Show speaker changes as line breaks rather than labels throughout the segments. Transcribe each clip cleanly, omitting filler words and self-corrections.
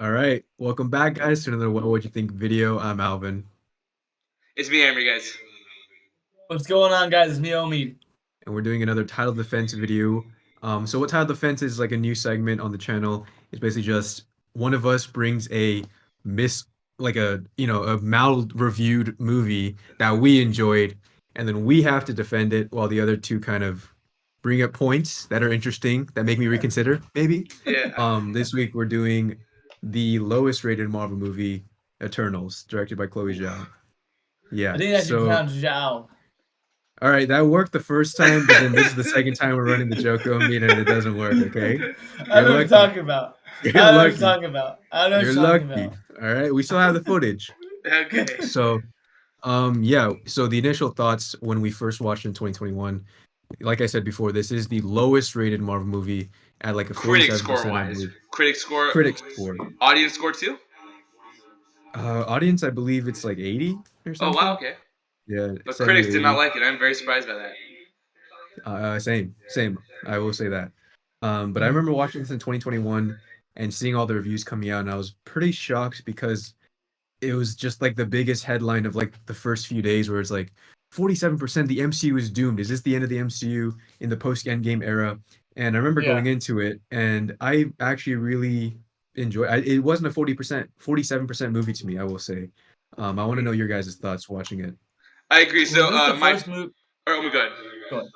All right, welcome back, guys, to another What Would You Think video. I'm Alvin,
It's me, Emery, guys.
What's going on, guys? It's me, Omi.
and we're doing another Title Defense video. So what Title Defense is like a new segment on the channel. It's basically just one of us brings a miss, like a mal-reviewed movie that we enjoyed, and then we have to defend it while the other two kind of bring up points that are interesting that make me reconsider, maybe.
Yeah.
This week we're doing the lowest rated Marvel movie, Eternals, directed by Chloe Zhao.
I
Yeah.
think that should be
So,
pronounced Zhao.
all right, that worked the first time, but then this is the second time we're running the joke on me, and it doesn't work. Okay,
I
you're
know what you're
lucky.
talking about.
You're
I know what you're
lucky.
talking about. I know what
You're
you're talking
lucky.
about.
All right, we still have the footage.
Okay.
So, yeah. So the initial thoughts when we first watched it in 2021, like I said before, this is the lowest rated Marvel movie at like a
Critic score
47%, I
wise.
believe.
Critic score.
Critic score.
Audience score too?
Audience, I believe it's like 80 or
Oh, wow,
something.
okay.
Yeah,
But
70
critics
or
did not
80.
like it. I'm very surprised by that.
Same. I will say that. But I
Mhm.
remember watching this in 2021 and seeing all the reviews coming out, and I was pretty shocked because it was just like the biggest headline of like the first few days, where it's like 47% the MCU is doomed. Is this the end of the MCU in the post Endgame era? And I remember
Yeah.
going into it, and I actually really enjoyed. It wasn't a 47% movie to me, I will say. I want to know
Mhm.
your guys' thoughts watching it.
I agree.
Was
So,
this the
my.
first movie?
Oh, my God.
Go ahead.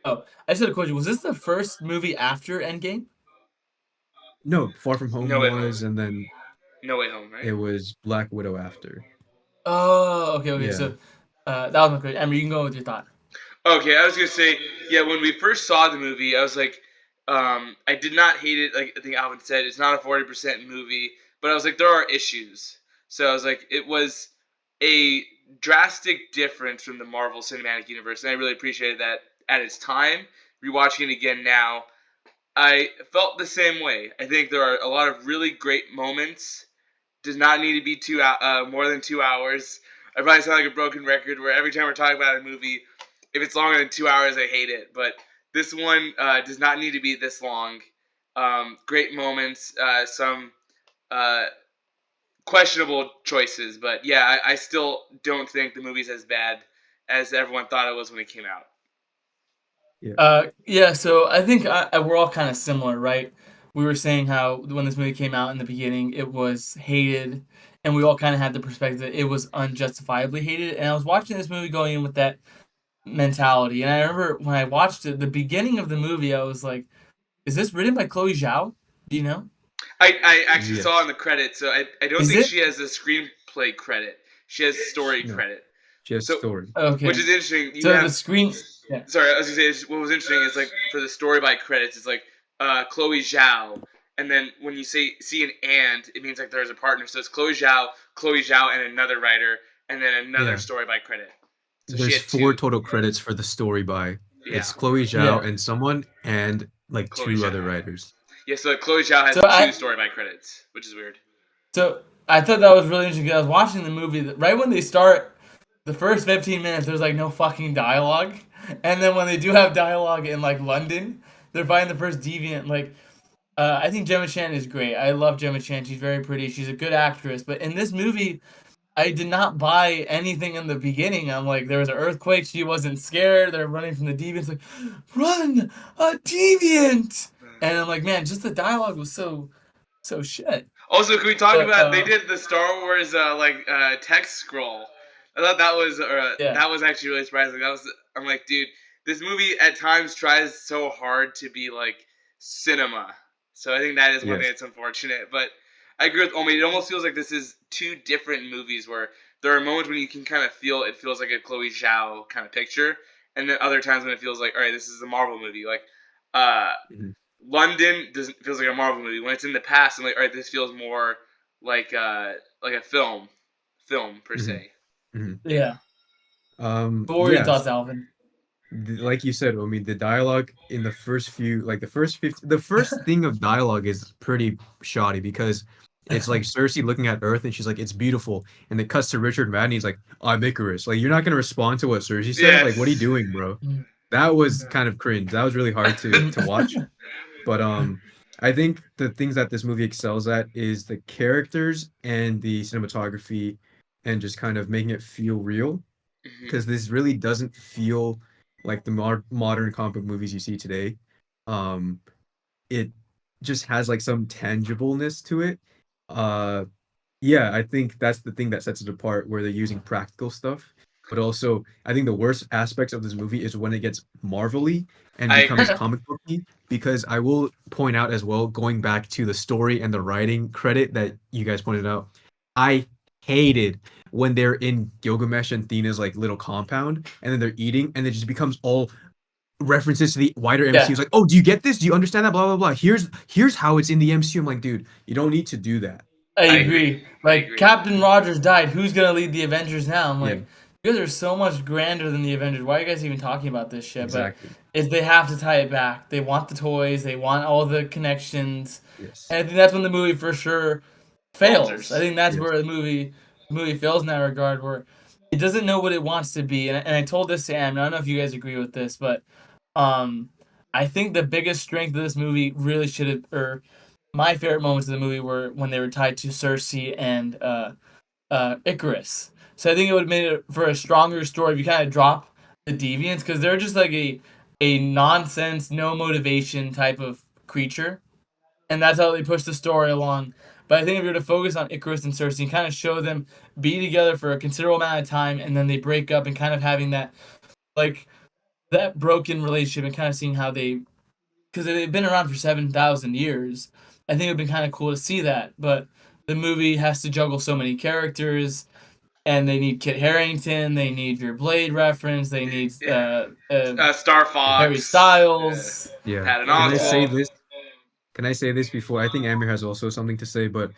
Oh, I just had a question. Was this the first movie after Endgame?
No, Far From
No
Home
Way Home.
was, and then
No Way Home, right?
it was Black Widow after.
Oh, okay.
Yeah.
So, that was my question. Emma, you can go with your thought.
Okay, I was gonna say, yeah, when we first saw the movie, I was like, I did not hate it. Like I think Alvin said, it's not a 40% movie, but I was like, there are issues. So I was like, it was a drastic difference from the Marvel Cinematic Universe, and I really appreciated that at its time. Rewatching it again now, I felt the same way. I think there are a lot of really great moments. Does not need to be more than 2 hours. I probably sound like a broken record where every time we're talking about a movie, if it's longer than 2 hours, I hate it. But this one does not need to be this long. Great moments, some uh, questionable choices, but yeah, I still don't think the movie's as bad as everyone thought it was when it came out.
Yeah.
Yeah. So I think we're all kind of similar, right? We were saying how when this movie came out in the beginning, it was hated, and we all kind of had the perspective that it was unjustifiably hated. And I was watching this movie going in with that mentality. And I remember when I watched it, the beginning of the movie, I was like, "Is this written by Chloe Zhao? Do you know?
I actually saw in
Yes.
the credits, so I don't
Is
think
it
she has a screenplay credit. She has story
No,
credit.
she has
So,
story.
which
okay?"
is interesting. You
So the
have
screen, yeah,
sorry, I was gonna say what was interesting is like for the story by credits, it's like Chloe Zhao, and then when you see an and, it means like there's a partner. So it's Chloe Zhao, and another writer, and then another
Yeah.
story by credit. So she
There's
had
four
two.
total credits for the story by.
Yeah,
It's Chloe
yeah.
Zhao and someone and like
Chloe
two
Zhao.
other writers.
Yeah, so Chloe Zhao has
So
two
I
story by credits, which is weird.
so I thought that was really interesting because I was watching the movie right when they start. The first 15 minutes, there's like no fucking dialogue, and then when they do have dialogue in like London, they're fighting the first deviant. Like, I think Gemma Chan is great. I love Gemma Chan. She's very pretty. She's a good actress. But in this movie, I did not buy anything in the beginning. I'm like, there was an earthquake. She wasn't scared. They're running from the deviants. Like, run, a deviant! And I'm like, man, just the dialogue was so shit.
Also, can we talk
But
about they did the Star Wars text scroll? I thought
yeah,
that was actually really surprising. I'm like, dude, this movie at times tries so hard to be like cinema. So I think that is one thing
Yes.
that's unfortunate. But I agree with Omi. It almost feels like this is two different movies where there are moments when you can kind of feel it feels like a Chloe Zhao kind of picture, and then other times when it feels like, all right, this is a Marvel movie. Like, uh,
Mhm.
London doesn't feels like a Marvel movie. When it's in the past, I'm like, all right, this feels more like a film per
Mhm.
se.
Mhm.
yeah. But what were your
Yes.
thoughts, Alvin?
Like you said, I mean, the dialogue in the first few, like the first 50, the first thing of dialogue is pretty shoddy because it's like Cersei looking at Earth and she's like, "It's beautiful," and it cuts to Richard Madden. He's like, "I'm Icarus." Like, you're not gonna respond to what Cersei said. Like, what are you
Yes.
doing, bro? That was kind of cringe. That was really hard to watch. But I think the things that this movie excels at is the characters and the cinematography and just kind of making it feel real
Hmm.
because this really doesn't feel like the modern comic book movies you see today. Um, it just has like some tangibleness to it. Uh, yeah, I think that's the thing that sets it apart, where they're using practical stuff. But also, I think the worst aspects of this movie is when it gets Marvel-y and
I
becomes
agree.
comic booky. Because I will point out as well, going back to the story and the writing credit that you guys pointed out, I hated when they're in Gilgamesh and Thena's like little compound, and then they're eating, and it just becomes all references to the wider MCU.
Yeah,
It's like, oh, do you get this? Do you understand that? Blah blah blah. Here's how it's in the MCU. I'm like, dude, you don't need to do that.
I
I
Right?
agree.
agree.
I
Like
agree.
Captain Rogers died. Who's gonna lead the Avengers now? I'm
Yeah,
like, you guys are so much grander than the Avengers. Why are you guys even talking about this shit? But
exactly.
is they have to tie it back. They want the toys. They want all the connections.
Yes.
And I think that's when the movie for sure fails. I
Falters.
think that's
Yes.
where the movie fails in that regard, where it doesn't know what it wants to be. And I told this to Am. And I don't know if you guys agree with this, but um, I think the biggest strength of this movie really should have, or my favorite moments of the movie were when they were tied to Cersei and Icarus. So I think it would have made it for a stronger story if you kind of drop the deviants because they're just like a nonsense, no motivation type of creature, and that's how they push the story along. But I think if you were to focus on Icarus and Cersei and kind of show them be together for a considerable amount of time, and then they break up and kind of having that like that broken relationship and kind of seeing how they because they've been around for 7,000 years. I think it would be kind of cool to see that, but the movie has to juggle so many characters, and they need Kit Harington, they need your Blade reference, they need
Star
Harry
Fox,
Styles.
Yeah.
Patton
Can I say
Oswalt.
this? Can I say this before? I think Amir has also something to say, but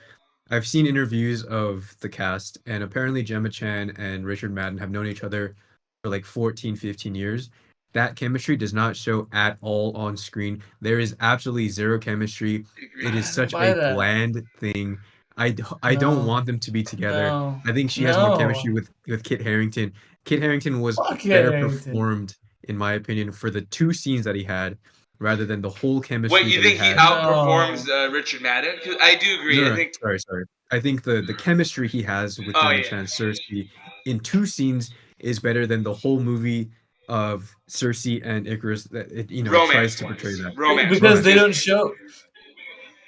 I've seen interviews of the cast, and apparently Gemma Chan and Richard Madden have known each other for like 14, 15 years. That chemistry does not show at all on screen. There is absolutely zero chemistry. It is
Agreed.
I don't
such
buy
a
that.
bland thing. I don't
No,
want them to be together.
no,
I think she has more chemistry
no.
with Kit Harington. Kit Harington was
Fuck
better
Harington.
performed, in my opinion, for the two scenes that he had, rather than the whole
Wait,
chemistry
you
that he
think he
had.
outperforms
No.
Richard Madden? 'Cause I do
No,
agree. I
no,
think.
sorry, sorry. I think the chemistry he has with
Oh
Gemma
yeah,
Chan, Cersei, in two scenes is better than the whole movie of Cersei and Icarus that it tries
romance
to portray
wise,
that.
romance
Because
wise,
Romance
they
wise.
don't show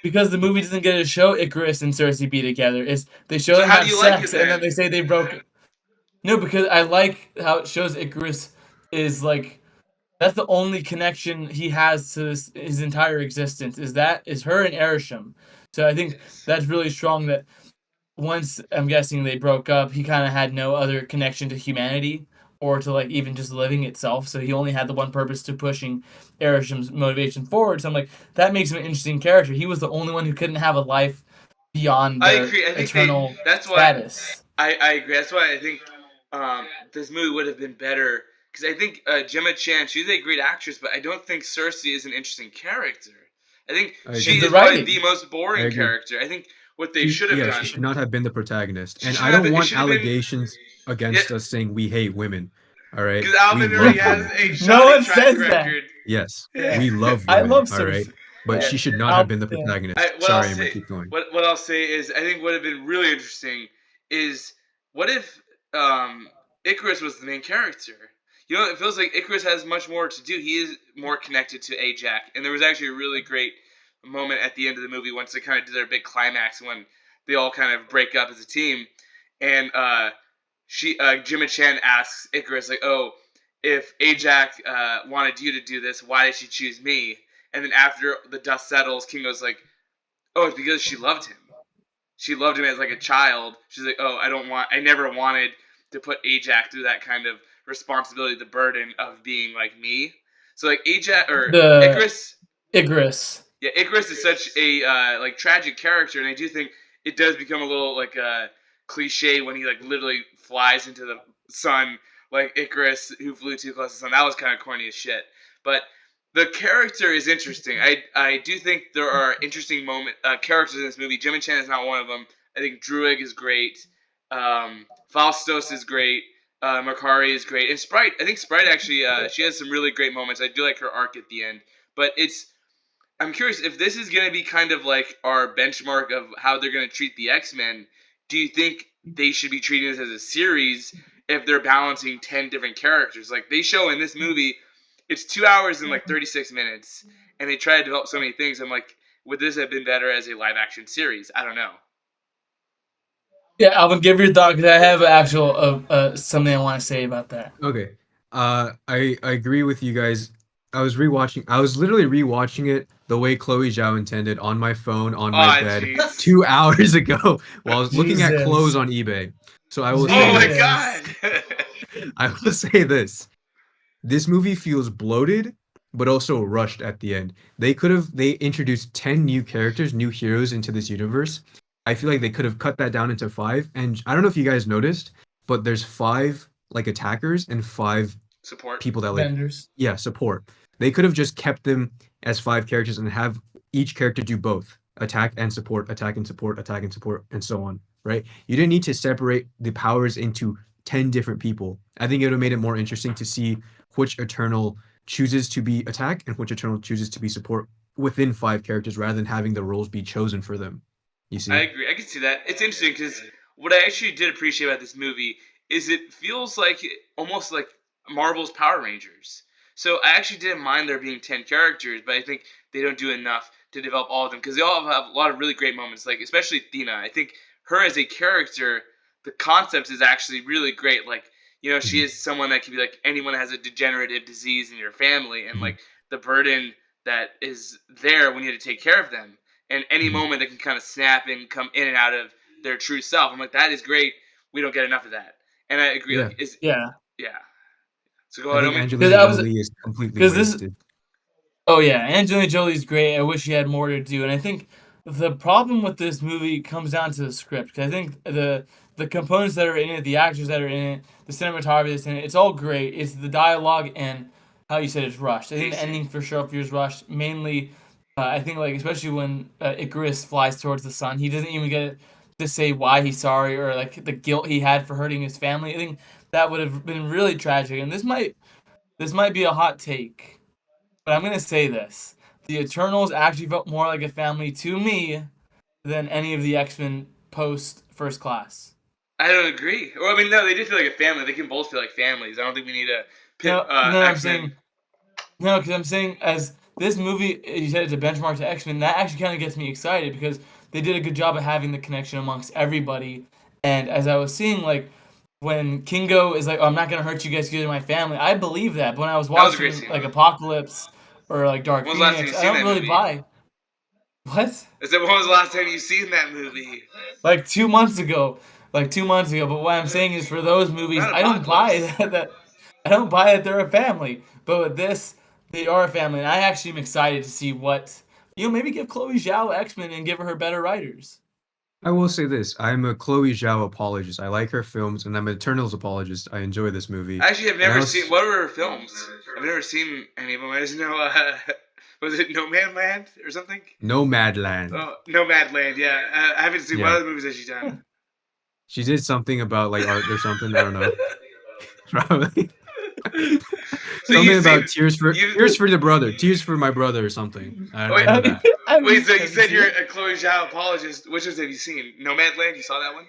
because the movie doesn't get to show Icarus and Cersei be together. Is they show
So
them
how do
have
you like it
sex and then
then?
they say they broke. No, because I like how it shows Icarus is like that's the only connection he has to his entire existence is her and Erisham. So I think
Yes.
that's really strong that once I'm guessing they broke up, he kind of had no other connection to humanity or to like even just living itself. So he only had the one purpose to pushing Erisham's motivation forward. So I'm like, that makes him an interesting character. He was the only one who couldn't have a life beyond
I
their
agree. I think they.
eternal
That's why
status.
I agree. That's why I think this movie would have been better because I think Gemma Chan, she's a great actress, but I don't think Cersei is an interesting character. I think
I
she
Is
agree.
the
is probably the
writing.
most
I
boring
agree.
character. I think what they should have
She
done,
should not have been the protagonist.
she
And
should
I
have.
don't
It
want
should have been.
allegations
Yeah,
against us saying we hate women. All right?
because
We
Alvin already
love
has
women.
a
No
shoddy
one
track
says that.
record.
Yes,
Yeah.
we love
I
women,
love
all right?
Cersei.
But
Yeah.
Yeah.
she should not have
I'll,
been the
yeah.
protagonist.
What I'll
Sorry, Amir,
say,
keep going.
what I'll say is, I think would have been really interesting is what if Icarus was the main character? You know, it feels like Icarus has much more to do. He is more connected to Ajax, and there was actually a really great moment at the end of the movie once they kind of did their big climax when they all kind of break up as a team, and Jim and Chan asks Icarus like, "Oh, if Ajax wanted you to do this, why did she choose me?" And then after the dust settles, King goes like, "Oh, it's because she loved him. She loved him as like a child." She's like, "Oh, I never wanted to put Ajax through that kind of responsibility, the burden of being like me." So like Ajax or
The
Icarus,
Icarus.
yeah, Icarus is such a like tragic character, and I do think it does become a little like cliche when he like literally flies into the sun like Icarus who flew too close to the sun. That was kind of corny as shit, but the character is interesting. I do think there are interesting characters in this movie. Jim and Chan is not one of them. I think Druig is great. Faustos is great. Makari is great, and Sprite. I think Sprite actually she has some really great moments. I do like her arc at the end, but it's I'm curious if this is going to be kind of like our benchmark of how they're going to treat the X-Men. Do you think they should be treating this as a series if they're balancing 10 different characters? Like they show in this movie, it's 2 hours and like 36 minutes, and they try to develop so many things. I'm like, would this have been better as a live action series? I don't know.
Yeah, Alvin, give your thought because I have actual something I want to say about that.
Okay. I agree with you guys. I was literally rewatching it the way Chloe Zhao intended on my phone on my
Ah,
bed
jeez.
2 hours ago while I was looking at clothes
Jesus.
on eBay. So I will say
Oh my
this.
Jesus.
god.
I will say this. This movie feels bloated, but also rushed at the end. They introduced 10 new characters, new heroes into this universe. I feel like they could have cut that down into five. And I don't know if you guys noticed, but there's five like attackers and five
Support.
people that like,
Vendors.
yeah, support. They could have just kept them as five characters and have each character do both attack and support, attack and support, attack and support, and so on, right? You didn't need to separate the powers into 10 different people. I think it would have made it more interesting to see which Eternal chooses to be attack and which Eternal chooses to be support within five characters rather than having the roles be chosen for them. You
I
see?
agree. I can see that. It's interesting because what I actually did appreciate about this movie is it feels like almost like Marvel's Power Rangers. So I actually didn't mind there being 10 characters, but I think they don't do enough to develop all of them because they all have a lot of really great moments, like especially Athena. I think her as a character, the concept is actually really great. Like, she
Mhm,
is someone that can be like anyone that has a degenerative disease in your family and
mhm,
like the burden that is there when you have to take care of them and any
mhm.
moment they can kind of snap and come in and out of their true self. I'm like, that is great. We don't get enough of that, and I agree.
Yeah,
Like, is
Yeah.
yeah. So go
I
ahead,
think
Omi.
Because
Angelina
I was
Jolie is completely
because this
wasted.
Oh yeah, Angelina Jolie's great. I wish she had more to do, and I think the problem with this movie comes down to the script. 'Cause I think the components that are in it, the actors that are in it, the cinematography that's in it, it's all great. It's the dialogue and how you said it's rushed. I think the
Pacing.
ending for sure feels rushed. Mainly, I think like especially when Icarus flies towards the sun, he doesn't even get to say why he's sorry or like the guilt he had for hurting his family. I think that would have been really tragic. And this might be a hot take. But I'm gonna say this: the Eternals actually felt more like a family to me than any of the X-Men post First Class.
I don't agree. Well, I mean, no, they did feel like a family. They can both feel like families. I don't think we need to pit
No, no, I'm
X Men.
saying no, because I'm saying as this movie, you said it's a benchmark to X-Men. That actually kind of gets me excited because they did a good job of having the connection amongst everybody. And as I was seeing, like when Kingo is like, "Oh, I'm not gonna hurt you guys because you're my family," I believe that. But when I was
That was a great
watching
scene.
like Apocalypse or like Dark
When was the last time you
Phoenix, I
seen
don't
that
really
movie?
buy. What?
I said, when was the last time you seen that movie?
Like 2 months ago. Like 2 months ago. But what I'm saying is for those movies,
Not
I don't buy
Apocalypse.
that I don't buy that they're a family. But with this, they are a family. And I actually am excited to see what maybe give Chloe Zhao X-Men and give her better writers.
I will say this. I'm a Chloe Zhao apologist. I like her films, and I'm an Eternals apologist. I enjoy this movie.
I actually have
And I
never seen.
was,
What were her films? I've never seen any of them. I just know. Was it No Man Land or something?
Nomadland.
Oh, Nomadland. Yeah, I haven't seen. What
Yeah.
other movies has she done?
She did something about like art or something. I don't know. Probably.
So you've
Something
seen
about
you.
tears for the brother, tears for my brother or something. I
Wait,
know that.
Have
wait. So you
you
said
seen
you're
it?
a Chloe Zhao apologist. Which ones have you seen? Nomadland. You saw that one?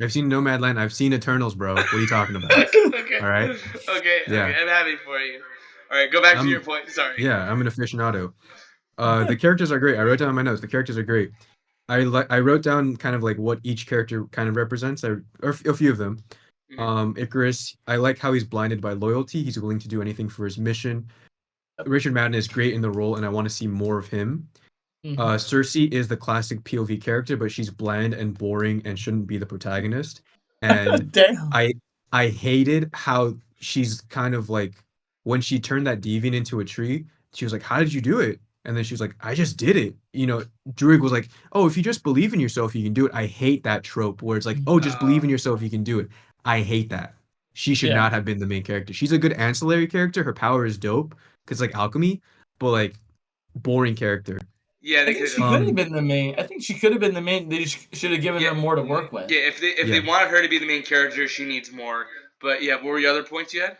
I've seen Nomadland. I've seen Eternals, bro. What are you talking about?
Okay.
All right.
Okay.
Yeah.
I'm happy for you. All right, go back to your
I'm
point. Sorry.
yeah. I'm an aficionado. The characters are great. I wrote down in my notes. The characters are great. I wrote down kind of like what each character kind of represents. Or a few of them.
Mhm.
Icarus. I like how he's blinded by loyalty. He's willing to do anything for his mission. Richard Madden is great in the role, and I want to see more of him.
Mhm.
Cersei is the classic POV character, but she's bland and boring and shouldn't be the protagonist. And
Damn.
I I hated how she's kind of like when she turned that deviant into a tree, she was like, "How did you do it?" And then she was like, "I just did it." Druig was like, "Oh, if you just believe in yourself, you can do it." I hate that trope where it's like, "Oh, just
Uh,
believe in yourself, you can do it." I hate that. She should
Yeah.
not have been the main character. She's a good ancillary character. Her power is dope because like alchemy, but like boring character.
yeah,
I
they
think
could
she
have.
could have
Um,
been the main. I think she could have been the main. They should have given
Yeah,
her more to work with.
yeah. If they
yeah.
wanted her to be the main character, she needs more. But yeah, what were your other points you had?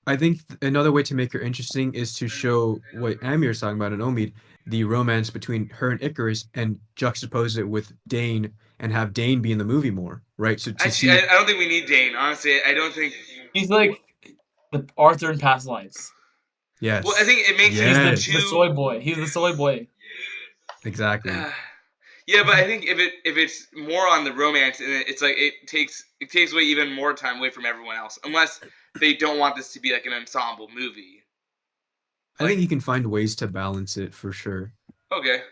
I think another way to make her interesting is to show what Amir's talking about in Omid. the romance between her and Icarus and juxtapose it with Dane and have Dane be in the movie more, right? So to
Actually,
see,
I don't think we need Dane. Honestly, I don't think.
He's like the Arthur in past lives.
Well, I
yes,
think it makes
He's
it
the
yes,
soy
too.
boy. He's the soy boy.
exactly.
Yeah, but I think if it's more on the romance, and it's like it takes away even more time away from everyone else, unless they don't want this to be like an ensemble movie.
I
Like,
think you can find ways to balance it for sure.
okay,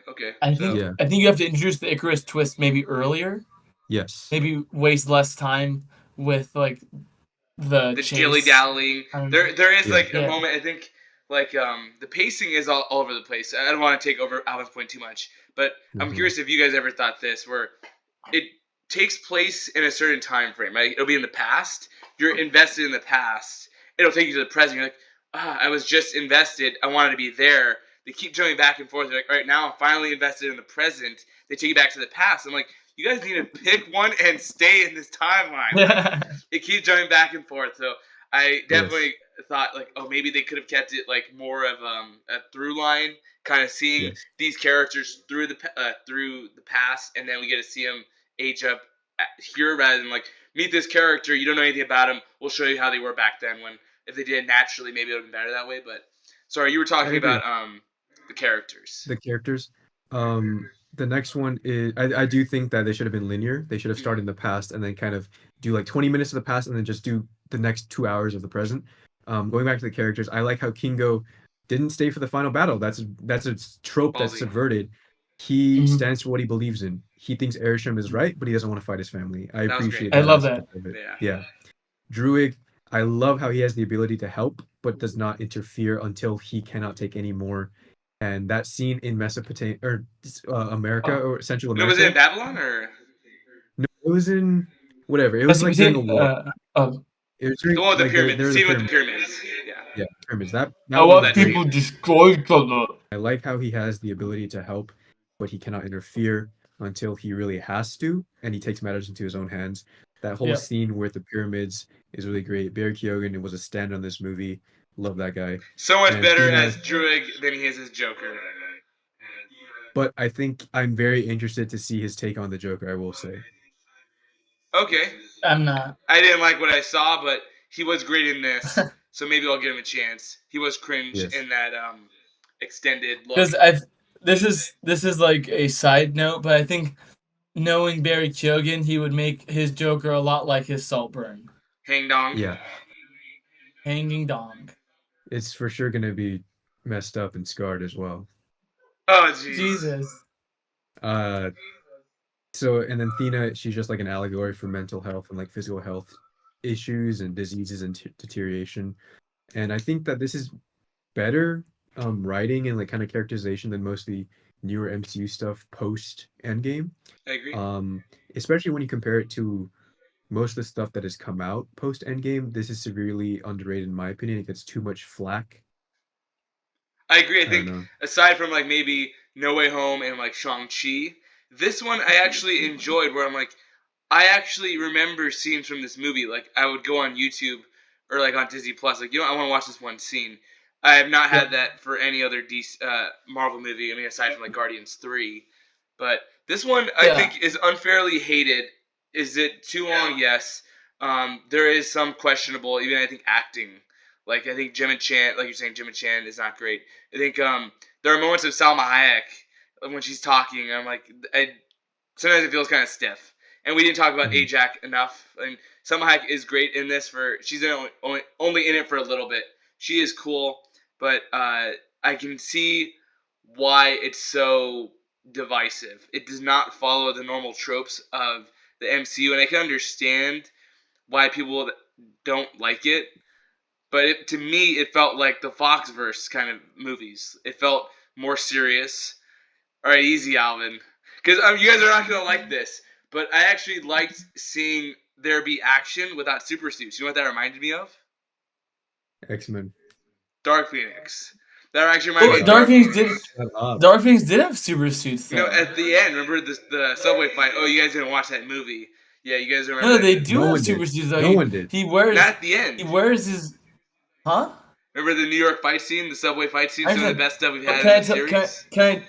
I
so
think
Yeah,
I think you have to introduce the Icarus twist maybe earlier.
yes,
Maybe waste less time with like the
the dilly
chase.
dallying.
I don't know.
There is
yeah,
like a
Yeah.
moment. I think like the pacing is all over the place. I don't want to take over Alvin's point too much, but I'm
hmm
curious if you guys ever thought this, where it takes place in a certain time frame. Right, it'll be in the past. You're invested in the past. It'll take you to the present. You're like, I was just invested. I wanted to be there. They keep jumping back and forth. They're like, all right, now I'm finally invested in the present. They take you back to the past. I'm like, you guys need to pick one and stay in this timeline. Like, it keeps jumping back and forth. So I
yes,
definitely thought like, oh, maybe they could have kept it like more of a through line, kind of seeing
yes,
these characters through the past, and then we get to see them age up here rather than like meet this character. You don't know anything about them. We'll show you how they were back then. When if they did it naturally, maybe it would have been better that way. But sorry, you were
I
talking
agree.
about the characters.
The characters. The next one is I do think that they should have been linear. They should have started in the past and then kind of do like 20 minutes of the past and then just do the next 2 hours of the present. Going back to the characters, I like how Kingo didn't stay for the final battle. That's a trope that's
Ballsy.
subverted. He
Mhm.
stands for what he believes in. He thinks Arishem is right, but he doesn't want to fight his family. I
That was great.
appreciate
I
that
love that.
aspect of it.
Yeah.
Yeah. Druid, I love how he has the ability to help, but does not interfere until he cannot take any more. And that scene in Mesopotamia or America
Oh,
or Central
No, was it in
America,
Babylon or
no, it was in whatever. It was like during a
Mesopotamia.
war.
Oh,
It was
the
during
one with the
like
pyramid? The
there were the
scene with the
pyramids.
pyramids. Yeah.
Yeah, pyramids. That
I
Love
was
watch
that
great.
scene.
people destroy each other.
I like how he has the ability to help, but he cannot interfere until he really has to, and he takes matters into his own hands. That whole
Yeah.
scene with the pyramids is really great. Barry Keoghan was a stand on this movie. Love that guy.
So much
And
better
Thena,
as Druig than he is as Joker.
but I think I'm very interested to see his take on the Joker, I will say.
Okay.
I'm not.
I didn't like what I saw, but he was great in this, so maybe I'll give him a chance. He was cringe
Yes.
in that extended look.
Because I've this is like a side note, but I think knowing Barry Keoghan, he would make his Joker a lot like his Saltburn,
Hang Dong.
Yeah.
hanging dong.
It's for sure gonna be messed up and scarred as well.
Oh jeez.
Jesus.
Uh so and then Thena, she's just like an allegory for mental health and like physical health issues and diseases and deterioration. And I think that this is better writing and like kind of characterization than most of the newer MCU stuff post Endgame.
I agree.
Especially when you compare it to most of the stuff that has come out post Endgame. This is severely underrated in my opinion. It gets too much flack.
I agree. I
I don't
think
know.
aside from like maybe No Way Home and like Shang-Chi, this one I actually enjoyed where I'm like, I actually remember scenes from this movie. Like I would go on YouTube or like on Disney Plus, like, I want to watch this one scene. I have not
Yep.
had that for any other Marvel movie. I mean, aside from like Guardians 3. But this one I
Yeah.
think is unfairly hated. Is it too long? Yes. There is some questionable, even I think acting. Like I think Gemma Chan, like you're saying, Gemma Chan is not great. I think there are moments of Salma Hayek when she's talking. I'm like, sometimes it feels kind of stiff. And we didn't talk about
Mhm.
Ajax enough. And Salma Hayek is great in this. She's only in it for a little bit. She is cool, but I can see why it's so divisive. It does not follow the normal tropes of the MCU, and I can understand why people don't like it. But to me, it felt like the Foxverse kind of movies. It felt more serious. All right, easy, Alvin, because you guys are not gonna like this. But I actually liked seeing there be action without super suits. You know what that reminded me of?
X-Men.
Dark Phoenix. That actually reminded
Oh,
me of
Dark
Dark
Phoenix
Phoenix.
did.
Shut up.
Dark Phoenix did have super suits
You know,
though.
at the end, remember the subway fight? Oh, you guys didn't watch that movie. Yeah, you guys remember
No,
that.
they do
No
have
one did.
super suits though.
No one did.
He wears
Not at the end.
his huh?
Remember the New York fight scene, the subway fight scene?
I
Some of the
said,
best stuff we've
but
had in the series.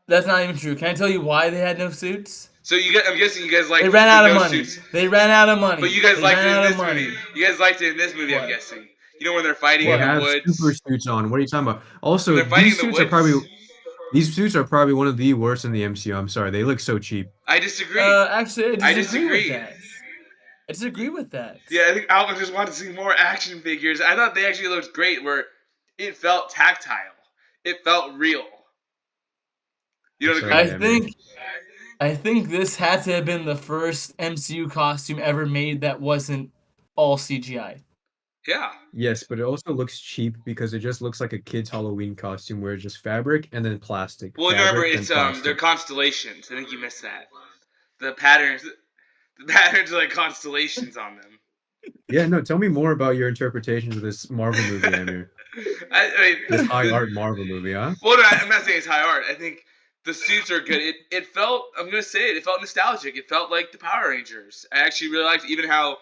that's not even true. Can I tell you why they had no suits?
So I'm guessing you guys
They
liked
ran
the
out of
no
money.
suits,
They ran out of money.
but you guys
They
liked
ran
it in
out of
this
money.
movie. You guys liked it in this movie, I'm
What?
guessing. You know when they're fighting
They
in
What?
the
have super
woods.
suits on. What are you talking about?
When
Also,
they're fighting in
these
the
suits are probably
woods.
these suits are probably one of the worst in the MCU. I'm sorry, they look so cheap.
I disagree.
Actually,
I
I disagree with
disagree.
that. I disagree with that.
Yeah, I think Alvin just wanted to see more action figures. I thought they actually looked great, where it felt tactile. It felt real. You
I'm
don't agree?
sorry,
I
Amir.
think I think this had to have been the first MCU costume ever made that wasn't all CGI.
Yeah.
Yes, but it also looks cheap because it just looks like a kid's Halloween costume where it's just fabric and then plastic,
Well, remember
fabric then
it's they're
plastic.
constellations. I think you missed that. The patterns are like constellations on them.
Yeah, no, tell me more about your interpretations of this Marvel movie, Amir. This high
The,
art Marvel movie, huh?
well, no, I'm not saying it's high art. I think the suits are good. It felt, I'm gonna say it. It felt nostalgic. It felt like the Power Rangers. I actually really liked even how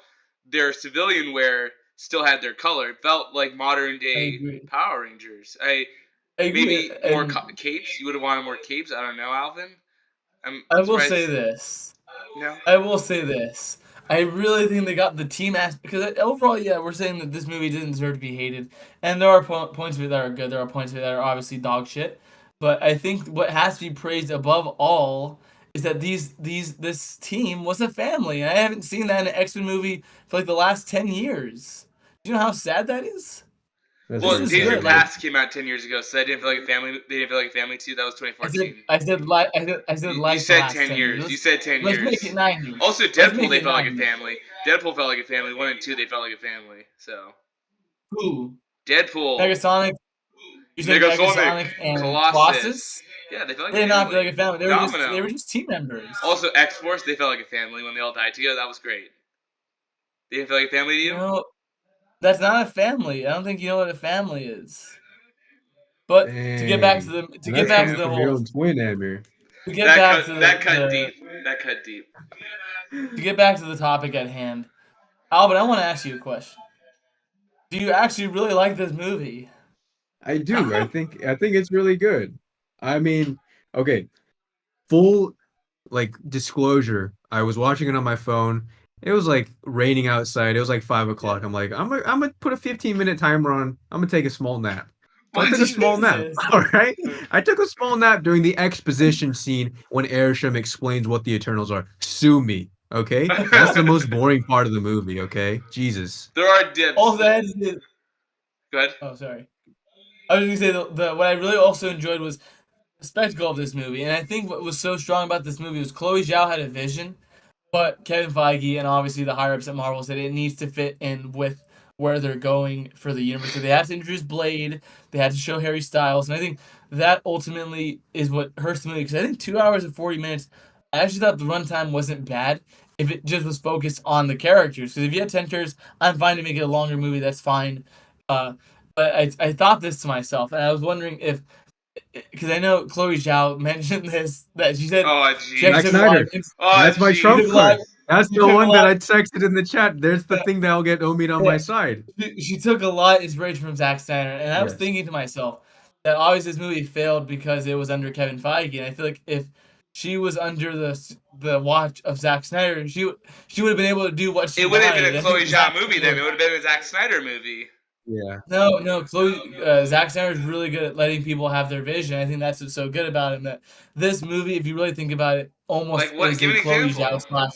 their civilian wear still had their color. It felt like modern
I
day
agree.
Power Rangers.
I agree.
Maybe more
And
capes. You would have wanted more capes. I don't know, Alvin. I'm
I will say
surprised.
this.
No.
I will say this. I really think they got the team aspect because overall, yeah, we're saying that this movie didn't deserve to be hated, and there are points of it that are good. There are points of it that are obviously dog shit. But I think what has to be praised above all is that this team was a family, and I haven't seen that in an X-Men movie for like the last 10 years. Do you know how sad that is?
That's
This
Well,
very
is
Days of
sad,
good.
Your
Like
yeah.
Past came out 10 years ago, so that didn't feel like a family. They didn't feel like a family too. That was
I said,
2014.
I said, like, I said,
You
like the
said
last
10
10 years.
years. You said 10
Let's make
years.
it 90.
Also,
Let's
Deadpool,
make
they
it
felt like a
90.
family. Deadpool felt like a family. 1 and 2, they felt like a family. So,
Who?
Deadpool,
Negasonic. You said
Negasonic,
Negasonic and
Colossus.
Colossus.
Yeah, they felt like
They
a
did not feel
family.
like a family. They
Domino.
were just team members.
Also, X Force, they felt like a family when they all died together. That was great. They didn't feel like a family to
You
you?
know, that's not a family. I don't think you know what a family is. But
Dang.
to
And
get
that's
back to
coming
Damn.
the
from your
whole
own twin, Amir.
to get back to
That cut
the
deep. That cut deep.
to get back to the topic at hand, Albert, I want to ask you a question. Do you actually really like this movie?
I do. I think it's really good. I mean, okay, full like disclosure, I was watching it on my phone. It was like raining outside. It was like 5 o'clock. I'm like, I'm gonna put a 15-minute timer on. I'm gonna take a small nap. So I
What?
took a small nap.
Jesus.
All right. I took a small nap during the exposition scene when Airsham explains what the Eternals are. Sue me. Okay. That's the most boring part of the movie. Okay. Jesus.
There are dips.
Also, I had to say,
Good.
oh, sorry. I was gonna say the what I really also enjoyed was the spectacle of this movie, and I think what was so strong about this movie was Chloe Zhao had a vision, but Kevin Feige and obviously the higher ups at Marvel said it needs to fit in with where they're going for the universe. So they had to introduce Blade, they had to show Harry Styles, and I think that ultimately is what hurts the movie because I think 2 hours and 40 minutes. I actually thought the runtime wasn't bad if it just was focused on the characters. Because if you had 10 characters, I'm fine to make it a longer movie. That's fine. Uh, but I thought this to myself, and I was wondering if because I know Chloe Zhao mentioned this that she said
Oh,
she actually
Zack
jeez.
took a lot
Snyder.
of
Oh,
That's my
she
trump
took a lot
jeez.
card. That's
she
the
took a
one that
lot
I texted in the chat. There's the thing that'll get Omid on
yeah,
my side.
she took a lot of inspiration from Zack Snyder, and I was
Yes.
thinking to myself that obviously this movie failed because it was under Kevin Feige, and I feel like if she was under the watch of Zack Snyder, she would have been able to do what she
It would have
wanted.
been a
I
Chloe
think
Zhao
Zack
movie then.
Snyder.
It would have been a Zack Snyder movie.
Yeah.
No, Zack Snyder is really good at letting people have their vision. I think that's what's so good about him. That this movie, if you really think about it,
Like
almost
what?
is
Give
a
an example.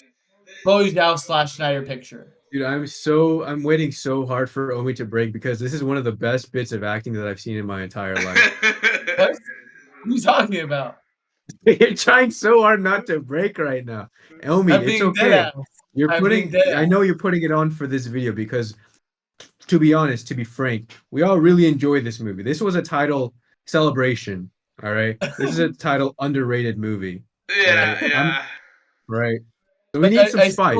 Chloe Zhao slash Snyder picture.
Dude, I'm waiting so hard for Omi to break because this is one of the best bits of acting that I've seen in my entire life.
What? What are you talking about?
You're trying so hard not to break right now. Omi,
I'm
it's
being dead
okay.
ass.
You're
I'm being
putting
dead
I
ass.
know you're putting it on for this video because to be honest, to be frank, we all really enjoyed this movie. This was a title celebration, all right? This is a title underrated movie, all right?
Yeah, yeah.
Right. So we
But
need some spice.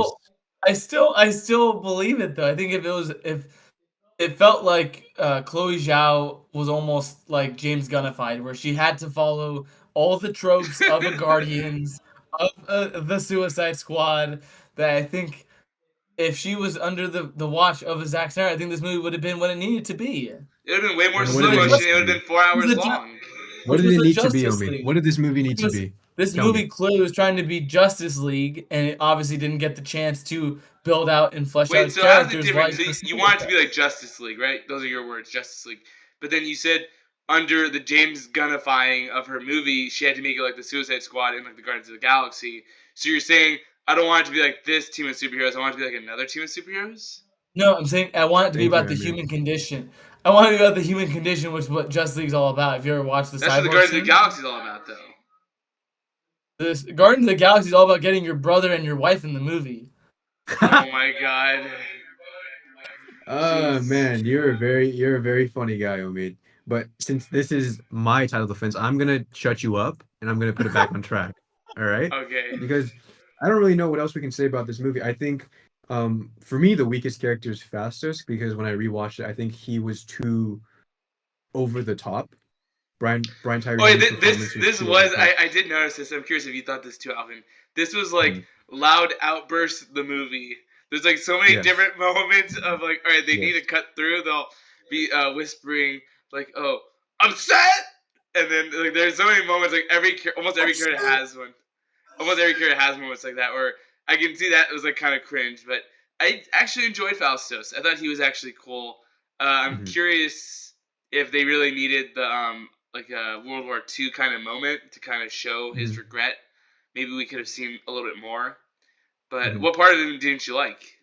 I still believe it though. I think if it felt like Chloe Zhao was almost like James Gunnified, where she had to follow all the tropes of a Guardians, of the Suicide Squad. That I think if she was under the watch of a Zack Snyder, I think this movie would have been what it needed to be.
It would have been way more
And
It
what
was
did
slow
a
it need
motion.
just,
It
to
would have
be?
been 4 hours
it was a,
long.
What
it
did
was
it
a
need to be,
Justice
Omi?
League.
What did this movie need to
Because
be?
this
Tell me.
movie clearly was trying to be Justice League, and it obviously didn't get the chance to build out and flesh out
Wait,
its
so how's it
characters
different?
like
So
the
you
Snyder
want it to be
Cut.
like Justice League, right? Those are your words, Justice League. But then you said under the James Gunnifying of her movie, she had to make it like the Suicide Squad and like the Guardians of the Galaxy. So you're saying I don't want it to be like this team of superheroes. I want it to be like another team of superheroes.
No, I'm saying I want it to be
Thank you,
about the
Henry.
human condition. I want it to be about the human condition, which is what Justice League's all about. If you ever watched the
That's what the
Cyborg
Guardians of the
scene,
Galaxy is all about, though.
this Guardians of the Galaxy is all about getting your brother and your wife in the movie.
Oh my god. Jeez.
Man, you're a very funny guy, Omid. But since this is my title defense, I'm gonna shut you up and I'm gonna put it back on track. All right?
Okay.
Because I don't really know what else we can say about this movie. I think for me the weakest character is Fastos because when I rewatched it, I think he was too over the top. Brian Tyree
Oh, yeah,
Henry's performance was
this
too over
was
the top.
I did notice this. I'm curious if you thought this too, Alvin. This was like
Mhm.
loud outbursts the movie. There's like so many
Yes.
different moments of like, all right, they need to
Yes.
cut through. They'll be whispering like, "Oh, upset," and then like there's so many moments like almost every character has one. Almost every character has moments like that where I can see that was like kind of cringe, but I actually enjoyed Faustus. I thought he was actually cool. I'm
Mhm.
curious if they really needed the like a World War II kind of moment to kind of show his
Mhm.
regret. Maybe we could have seen a little bit more. But
Mhm.
what part of him didn't you like?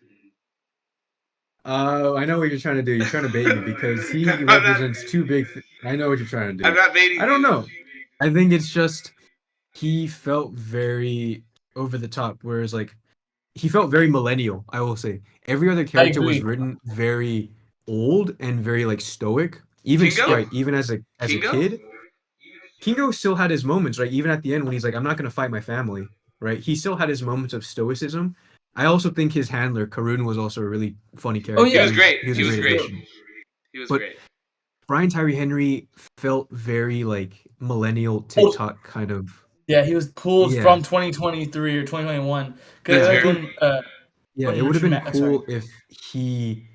I know what you're trying to do. You're trying to bait me because he
I'm not.
represents two I know what you're trying to
I'm
do.
not baiting
I don't
you.
know. I think it's just he felt very over the top, whereas like he felt very millennial, I will say. Every other
I
character was
agree.
written very old and very like stoic.
Kingo?
Right, even as a
Kingo?
kid, Kingo still had his moments, right? Even at the end when he's like, I'm not gonna fight my family, right? He still had his moments of stoicism. I also think his handler, Karun, was also a really funny
Oh
He
character.
yeah,
was great.
He was
He
a
was
great
great.
addition.
He was
But
great.
Brian Tyree Henry felt very like millennial
Pulled-
TikTok kind of.
yeah, he was pulled
Yeah,
from 2023 or 2021.
That's
Cause
yeah. I
like
fair.
think yeah,
when
it would have
Richard
been
Matt, sorry,
cool if he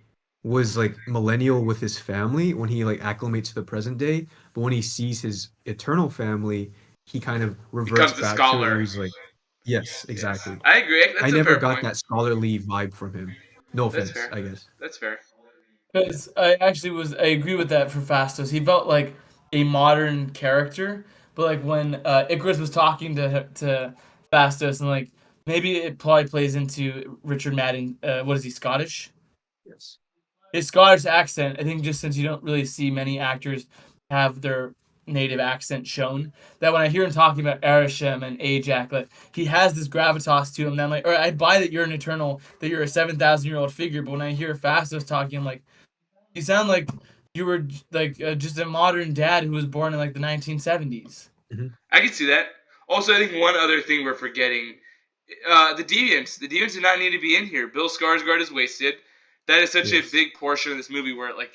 was like millennial with his family when he like acclimates to the present day, but when he sees his eternal family, he kind of reverts
Becomes a
back to it where
scholar.
he's like, yes,
Yes,
exactly.
I agree.
I
That's a
never
fair
got
point.
that scholarly vibe from him. No
That's
offense,
fair.
I guess.
That's fair.
because I agree with that for Fastos. He felt like a modern character, but like when Icarus was talking to Fastos and like maybe it probably plays into Richard Madden. What is he, Scottish?
Yes.
His Scottish accent, I think just since you don't really see many actors have their native accent shown, that when I hear him talking about Arishem and Ajax, like he has this gravitas to him. That I'm like, all right, I buy that you're an eternal, that you're a 7,000-year-old figure. But when I hear Fastos talking, I'm like, you sound like you were like just a modern dad who was born in like the 1970s.
Hmm.
I can see that. Also, I think one other thing we're forgetting: the deviants. The deviants do not need to be in here. Bill Skarsgård is wasted. That is such a
Yes.
big portion of this movie where, like,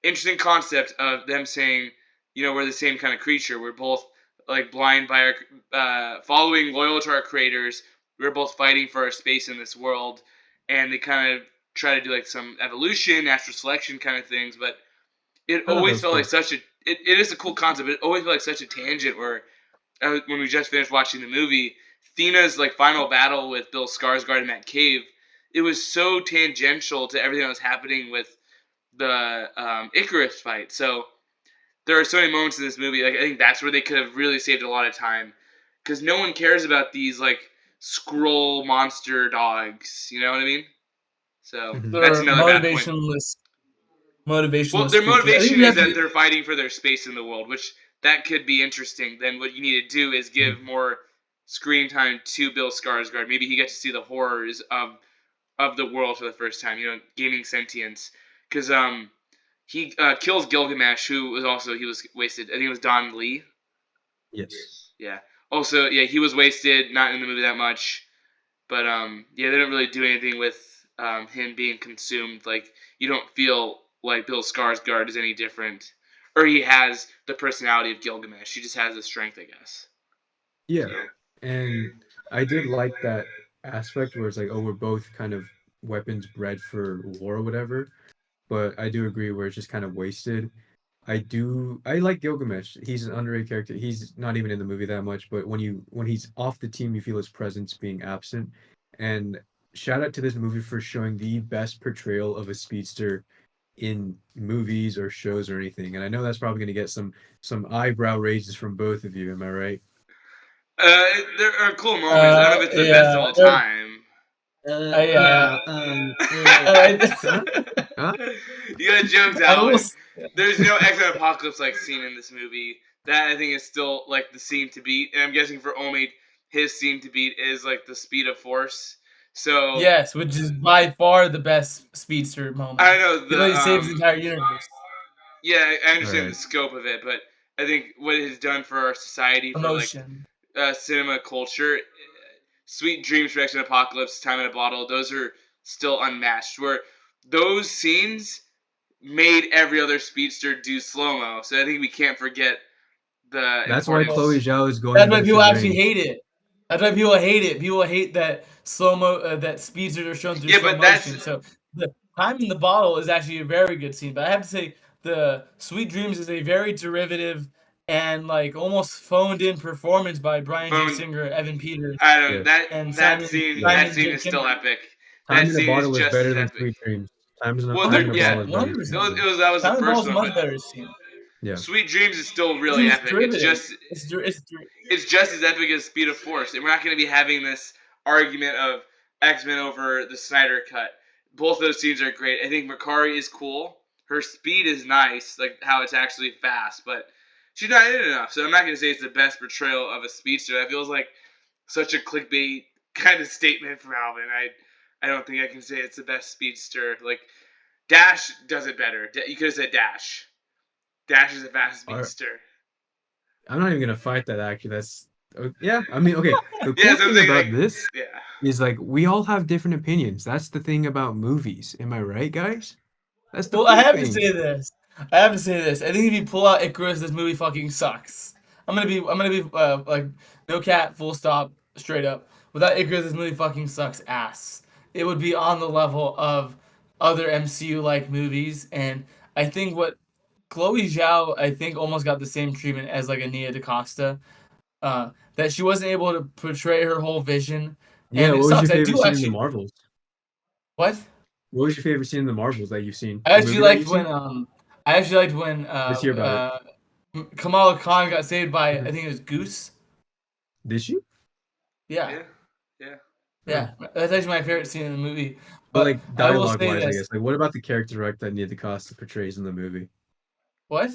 interesting concept of them saying, we're the same kind of creature. We're both like blind by our following, loyal to our creators. We're both fighting for our space in this world, and they kind of try to do like some evolution, natural selection kind of things. But it
I thought that
always
was
felt like
cool.
such a it is a cool concept, but it always felt like such a tangent where when we just finished watching the movie, Thena's like final battle with Bill Skarsgård in that cave, it was so tangential to everything that was happening with the Icarus fight. So there are so many moments in this movie. Like I think that's where they could have really saved a lot of time, because no one cares about these like scroll monster dogs. You know what I mean? So
Hmm.
that's
They're
another bad point. Well,
motivationless
their
creatures. I think
motivation
you
is
have to
that
be.
they're fighting for their space in the world, which that could be interesting. Then what you need to do is give more screen time to Bill Skarsgård. Maybe he gets to see the horrors of the world for the first time. Gaining sentience, because he kills Gilgamesh, who was also he was wasted. I think it was Don Lee.
Yes.
Yeah. Also, yeah, he was wasted. Not in the movie that much, but yeah, they don't really do anything with him being consumed. Like you don't feel like Bill Skarsgård is any different, or he has the personality of Gilgamesh. He just has the strength, I guess.
Yeah.
So
And I did like that aspect where it's like, oh, we're both kind of weapons bred for war or whatever. But I do agree where it's just kind of wasted. I like Gilgamesh. He's an underrated character. He's not even in the movie that much, but when he's off the team, you feel his presence being absent. And shout out to this movie for showing the best portrayal of a speedster in movies or shows or anything. And I know that's probably going to get some eyebrow raises from both of you. Am I right?
There are cool moments. I don't know if it's the best of
Yeah.
all time.
Yeah.
Huh? Huh?
You got jokes
I
out.
will.
There's no X-Men Apocalypse like scene in this movie. That I think is still like the scene to beat. And I'm guessing for Omid, his scene to beat is like the speed of force. So
Yes, which is by far the best speedster moment.
I know
He literally saves the entire universe.
yeah, I understand the
Right.
scope of it, but I think what it has done for our society, for like
Emotion.
cinema culture, Sweet Dreams for X-Men Apocalypse, Time in a Bottle, those are still unmatched. Where those scenes made every other speedster do slow mo. So I think we can't forget the
That's why
importance.
Chloe Zhao is going
That's why
against the
people actually
grain.
hate it. That's why people hate it. People hate that slow mo that speedsters are shown through
Yeah,
slow
but that's
motion. So the time in the bottle is actually a very good scene. But I have to say the Sweet Dreams is a very derivative and like almost phoned in performance by Brian J.
phone.
Singer, Evan Peters,
I don't
Yes.
and
Yes.
that
Simon
scene
J.
is still
Kimber.
epic.
Time
That
in a
scene is
Bottle is
just
better
as
than
epic.
Sweet Dreams.
Well,
Time in a
Yeah,
Bottle is better
one
than
hundred
Sweet
percent.
Dreams.
that was the
Time in the bottle
first
is a
one,
much
but
better scene.
Yeah.
Sweet Dreams is still really
It's
epic. It's
derivative.
just
It's
it's just as epic as Speed of Force, and we're not going to be having this argument of X-Men over the Snyder cut. Both those scenes are great. I think Makari is cool. Her speed is nice, like how it's actually fast, but she's not in it enough. So I'm not going to say it's the best portrayal of a speedster. That feels like such a clickbait kind of statement from Alvin. I don't think I can say it's the best speedster. Like Dash does it better. You could have said Dash. Dash is a fast
Our,
speedster.
I'm not even gonna fight that. Actually, that's yeah. I mean, okay. The
Yeah,
cool
so I'm
thing
saying
about
like
this
yeah.
is like we all have different opinions. That's the thing about movies. Am I right, guys? That's the
Well, I
cool
have to
thing.
say this. I have to say this. I think if you pull out Icarus, this movie fucking sucks. I'm gonna be like no cat, full stop, straight up. Without Icarus, this movie fucking sucks ass. It would be on the level of other MCU like movies, and I think what Chloe Zhao, I think, almost got the same treatment as like a Nia DaCosta. That she wasn't able to portray her whole vision,
Yeah.
and it
What was your
sucks. I
favorite
do
scene in the
actually.
Marvels?
What?
What was your favorite scene in the Marvels that you've seen?
I
A
actually
movie that
liked
you've
when
seen?
I actually liked when
Let's hear about it.
Kamala Khan got saved by I
Mhm.
think it was Goose.
Did you?
Yeah,
Yeah. Yeah.
Huh.
yeah, that's actually my favorite scene in the movie.
But
But
like
I will
dialogue
say
wise, I
this:
guess. Like, what about the character arc that Nia DaCosta portrays in the movie?
what?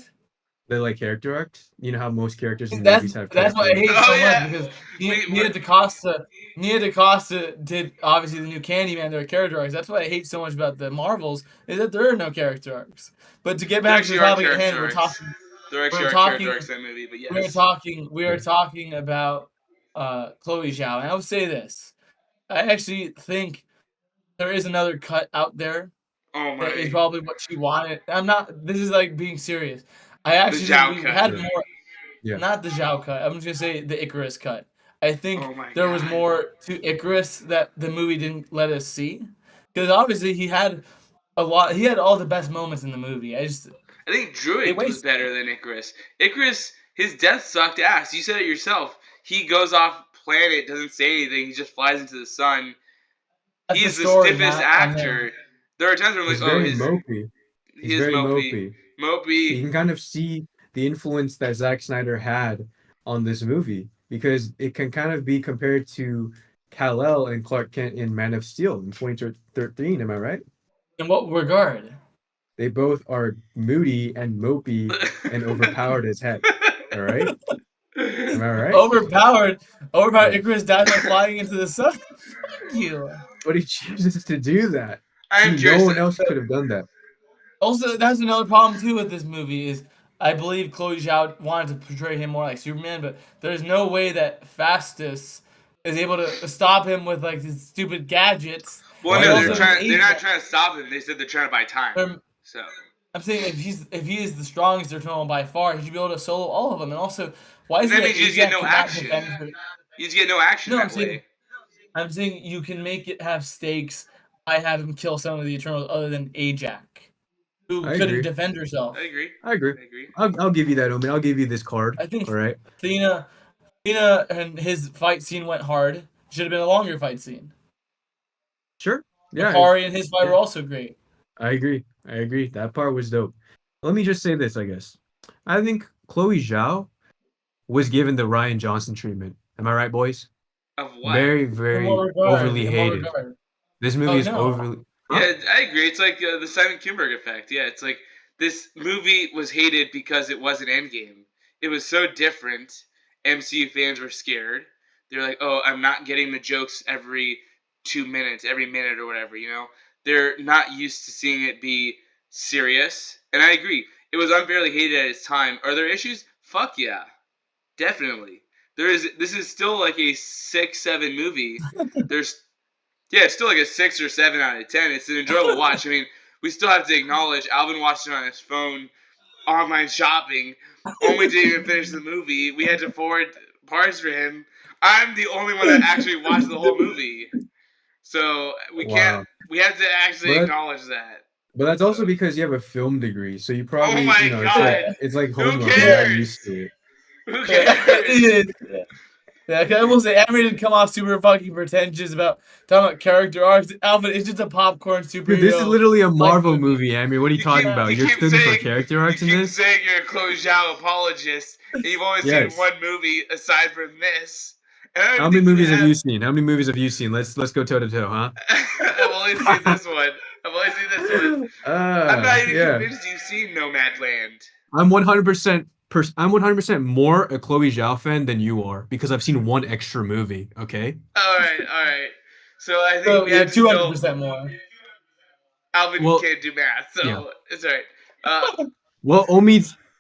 The like character arcs. You know how most characters in
That's
movies have
that's why
character
I hate it
arcs.
Oh
so much
yeah.
because
We're
Nia DaCosta did obviously the new Candyman. There are character arcs. That's what I hate so much about the Marvels is that there are no character arcs. But to get
there
back to the
actually are
topic at
character
hand,
arcs. There actually
we're
are character
talking
arcs in that movie, but
we are
yes.
talking we are
Okay.
talking about Chloe Zhao, and I will say this: I actually think there is another cut out there
Oh
that is
my,
probably what she wanted. I'm not. This is like being serious. I
the
actually think
Zhao
we
cut.
had
Yeah.
more.
Yeah.
Not the Zhao cut. I'm just gonna say the Icarus cut. I think
Oh my
there was
god.
more to Icarus that the movie didn't let us see, because obviously he had a lot. He had all the best moments in the movie.
I think
They
Druid was
waste.
better than Icarus. Icarus, his death sucked ass. You said it yourself. He goes off planet, doesn't say anything. He just flies into the sun.
That's the
He's the
story,
stiffest
not on him.
actor. There are times where I'm like,
He's
oh,
very mopey.
he
He's
is
very
mopey,
mopey.
mopey.
You can kind of see the influence that Zack Snyder had on this movie because it can kind of be compared to Kal-El and Clark Kent in Man of Steel in 2013. Am I right?
In what regard?
They both are moody and mopey and overpowered as heck. All right? Am I right?
Overpowered. Overpowered.
Yeah.
Icarus died by flying into the sun. Fuck you.
But he chooses to do that.
I'm
See, no
curious.
one else could have done that.
Also, that's another problem too with this movie is I believe Chloe Zhao wanted to portray him more like Superman, but there's no way that Fastus is able to stop him with like these stupid gadgets,
Well,
Why
and
no,
is
also
that?
his
they're
age.
not trying to stop him. They said they're trying to buy time. So
I'm saying if he is the strongest Eternal by far, he should be able to solo all of them. And also, why is
that
it that
means you just get
Ajax
no
cannot
action.
defend her?
You just get no action
No,
that way.
I'm saying you can make it have stakes I have him kill some of the Eternals other than Ajak, who
I
couldn't
agree.
defend
I
herself.
agree.
I agree.
I agree.
I'll give you that, Omen. I'll give you this card.
I think
All right.
Thena and his fight scene went hard. Should have been a longer fight scene.
Sure. Yeah.
Makari and his fight
Yeah.
were also great.
I agree. I agree. That part was dope. Let me just say this, I guess. I think Chloe Zhao was given the Ryan Johnson treatment. Am I right, boys?
Of what?
Very,
In what
very
regard?
overly
In what
hated.
regard?
This movie
Oh
is
no.
overly. Huh?
Yeah, I agree. It's like the Simon Kinberg effect. Yeah, it's like this movie was hated because it wasn't Endgame. It was so different. MCU fans were scared. They're like, "Oh, I'm not getting the jokes every 2 minutes, every minute or whatever." You know, they're not used to seeing it be serious. And I agree. It was unfairly hated at its time. Are there issues? Fuck yeah, definitely. There is. This is still like a 6, 7 movie. There's Yeah, it's still like a 6 or 7 out of 10. It's an enjoyable watch. I mean, we still have to acknowledge Alvin watched it on his phone, online shopping, only didn't even finish the movie. We had to forward parts for him. I'm the only one that actually watched the whole movie, so we can't.
Wow.
We have to actually
But
acknowledge that.
but that's
So,
also because you have a film degree, so you
oh
probably,
my
it's like
god, who
homework. You're not used
cares?
to it.
Who cares?
Yeah. Yeah, I will say Emery didn't come off super fucking pretentious about talking about character arcs. Alvin is just a popcorn
Dude, this is
superhero.
literally a
Like
Marvel movie, Amir. What are you
You
talking
keep
about?
you
You're
keep
looking for
saying
character
you
arcs in
keep
this?
saying you're a Chloe Zhao apologist, and you've only seen
Yes.
one movie aside from this. And I don't
How
even
many
think you
movies have
have.
you seen? How many movies have you seen? Let's go toe to toe, huh?
I've only seen this one. I've only seen this one. I'm not even
Yeah.
convinced you've seen Nomadland.
I'm 100% I'm 100% more a Chloe Zhao fan than you are because I've seen one extra movie, okay?
All right, all right. So I think
so
we
yeah,
have to still.
200% more.
Alvin
Well,
can't do math,
yeah.
so it's all right. Uh,
Well,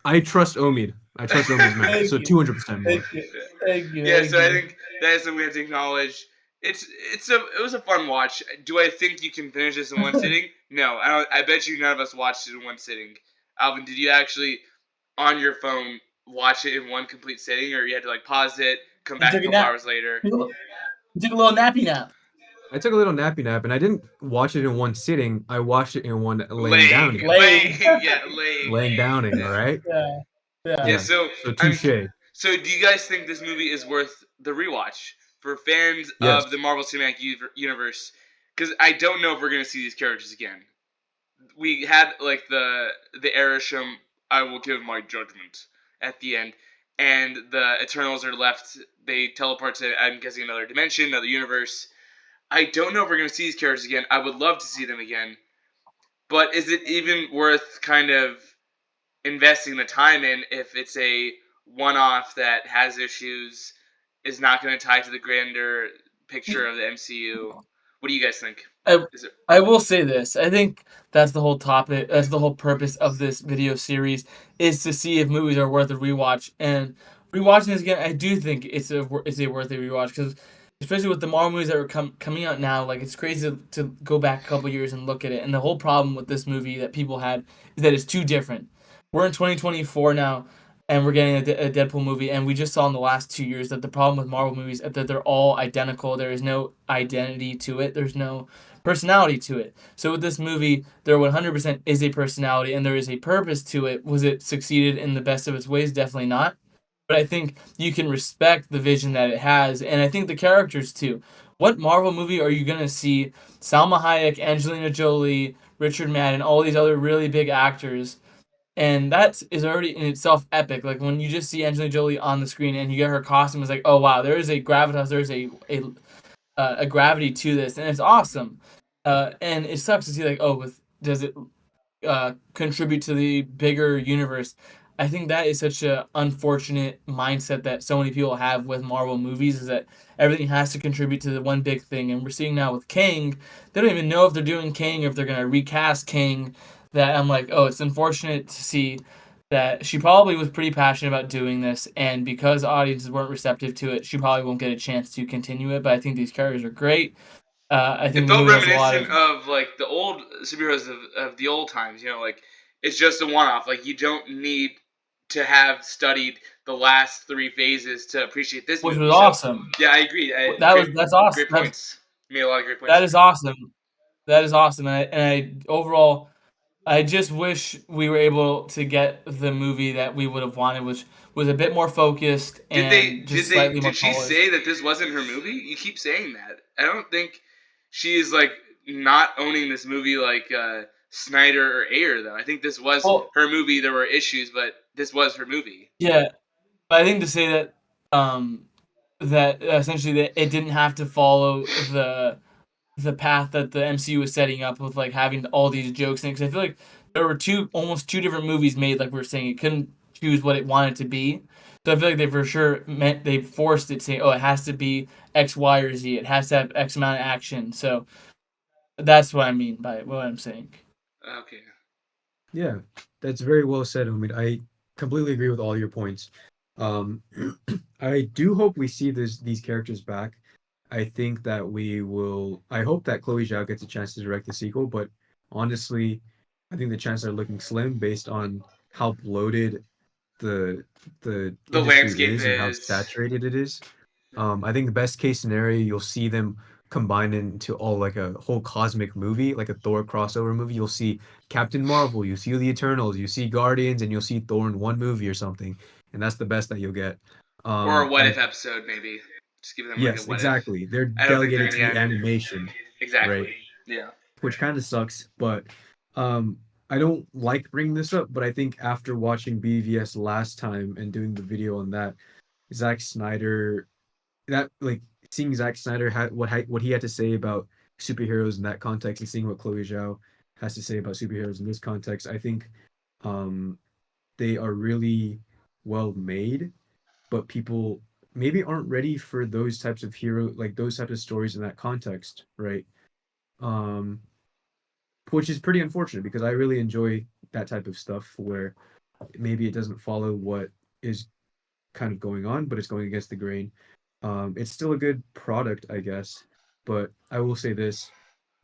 I trust Omid. I trust Omid's math.
Thank
So
you.
200% more.
Thank you. Thank you.
yeah,
Thank
so I
you.
think that is something we have to acknowledge. It was a fun watch. Do I think you can finish this in one sitting? No, I don't. I bet you none of us watched it in one sitting. Alvin, did you actually on your phone watch it in one complete sitting, or you had to like pause it, come
He
back a
took a
couple
nap.
hours later?
He took a little nappy nap.
I took a little nappy nap and I didn't watch it in one sitting. I watched it in one laying
Laying,
downing.
Laying.
yeah, laying.
Laying downing, all right?
Yeah. Yeah.
Yeah,
Yeah.
so
So
I'm.
touche.
So, do you guys think this movie is worth the rewatch for fans
Yes.
of the Marvel Cinematic Universe? Because I don't know if we're gonna see these characters again. We had like the Arishem, I will give my judgment at the end, and the Eternals are left. They teleport to, I'm guessing, another dimension, another universe. I don't know if we're gonna see these characters again. I would love to see them again, but is it even worth kind of investing the time in if it's a one-off that has issues, is not going to tie to the grander picture of the MCU? What do you guys think?
I,
Is it
I will say this. I think that's the whole topic. That's the whole purpose of this video series is to see if movies are worth a rewatch. And rewatching this again, I do think it's a worth a rewatch because especially with the Marvel movies that are coming out now, like it's crazy to go back a couple years and look at it. And the whole problem with this movie that people had is that it's too different. We're in 2024 now, and we're getting a Deadpool movie, and we just saw in the last 2 years that the problem with Marvel movies is that they're all identical. There is no identity to it. There's no personality to it. So with this movie, there 100% is a personality and there is a purpose to it. Was it succeeded in the best of its ways? Definitely not. But I think you can respect the vision that it has, and I think the characters too. What Marvel movie are you gonna see Salma Hayek, Angelina Jolie, Richard Madden, all these other really big actors? And that is already in itself epic. Like when you just see Angelina Jolie on the screen and you get her costume, it's like, oh wow, there is a gravitas, there's a gravity to this, and it's awesome. And it sucks to see like, oh, does it contribute to the bigger universe? I think that is such a unfortunate mindset that so many people have with Marvel movies is that everything has to contribute to the one big thing. And we're seeing now with Kang, they don't even know if they're doing Kang or if they're gonna recast Kang. That I'm like, oh, it's unfortunate to see that she probably was pretty passionate about doing this, and because audiences weren't receptive to it, she probably won't get a chance to continue it. But I think these characters are great. I
It
think the
felt
movie has a lot
reminiscent
of
of like the old superheroes of the old times. You know, like it's just a one-off. Like you don't need to have studied the last three phases to appreciate this
which
movie.
was
So
awesome.
yeah, I agree.
That's awesome.
Great points. You made a lot of great points
That
there.
is awesome. That is awesome, and I overall, I just wish we were able to get the movie that we would have wanted, which was a bit more focused and just slightly more
Did she
polished.
say that this wasn't her movie? You keep saying that. I don't think she is like not owning this movie like Snyder or Ayer though. I think this was
Well,
her movie. There were issues, but this was her movie.
yeah, but I think to say that um that essentially that it didn't have to follow the path that the MCU was setting up with like having all these jokes in it. 'Cause I feel like there were almost two different movies made. Like we were saying, it couldn't choose what it wanted to be. So I feel like they for sure meant they forced it, saying, "Oh, it has to be X, Y, or Z. It has to have X amount of action." So that's what I mean by what I'm saying.
Okay.
Yeah, that's very well said, Omid. I completely agree with all your points. Um, I do hope we see these characters back. I think that we will. I hope that Chloe Zhao gets a chance to direct the sequel, but honestly, I think the chances are looking slim based on how bloated the the
The
industry
landscape
is and how
is.
saturated it is. I think the best case scenario, you'll see them combine into all like a whole cosmic movie, like a Thor crossover movie. You'll see Captain Marvel, you see the Eternals, you see Guardians, and you'll see Thor in one movie or something, and that's the best that you'll get.
Or a what
I
if episode, maybe. Just give them like a
Yes,
what if.
exactly. They're
I don't think they're
delegated to
gonna
the
get
animation, right?
exactly. Yeah.
Which kind of sucks, but um, I don't like bringing this up, but I think after watching BVS last time and doing the video on that, Zack Snyder, that like seeing Zack Snyder had what he had to say about superheroes in that context, and seeing what Chloe Zhao has to say about superheroes in this context, I think um, they are really well made, but people maybe aren't ready for those types of those types of stories in that context, right? Um, which is pretty unfortunate because I really enjoy that type of stuff where maybe it doesn't follow what is kind of going on, but it's going against the grain. It's still a good product, I guess. But I will say this: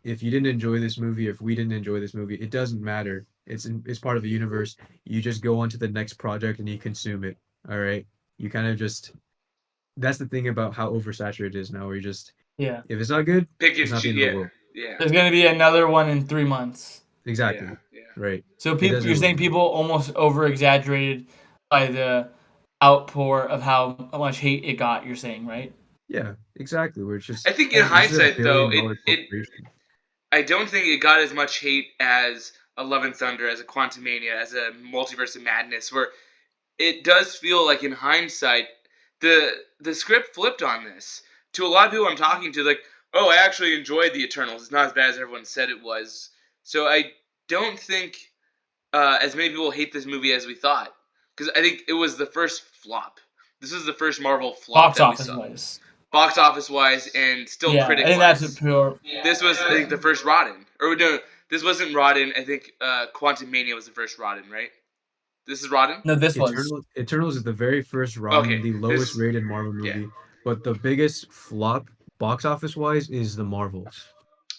if you didn't enjoy this movie, if we didn't enjoy this movie, it doesn't matter. It's part of the universe. You just go on to the next project and you consume it. All right. You kind of just that's the thing about how oversaturated it is now, where you just
Yeah,
if it's not good,
Pick
it's
and
not the
choose.
end of the
Yeah.
world.
Yeah.
there's gonna be another one in 3 months.
Yeah.
Exactly.
Yeah.
Right.
So
It does
you're saying
everyone.
people almost over exaggerated by the outpour of how much hate it got. You're saying, right?
Yeah, exactly. Where it's
I
just
think in
this is a
hindsight though,
billion-dollar
it
corporation.
I don't think it got as much hate as a Love and Thunder, as a Quantumania, as a Multiverse of Madness, where it does feel like in hindsight the script flipped on this. To a lot of people I'm talking to, like, oh, I actually enjoyed the Eternals. It's not as bad as everyone said it was. So I don't think as many people hate this movie as we thought, because I think it was the first flop. This is the first Marvel flop
Box
that we
office
saw,
wise.
box office wise and still
Yeah, I
critic
think that's a
wise.
pure.
This was, I think, the first Rodden. Or no, this wasn't Rodden. I think Quantum Mania was the first Rodden, right? This is Rodden?
No, this was.
Eternals is the very first Rodden,
Okay.
the lowest
This,
rated Marvel
yeah.
movie, but the biggest flop box office wise is the Marvels.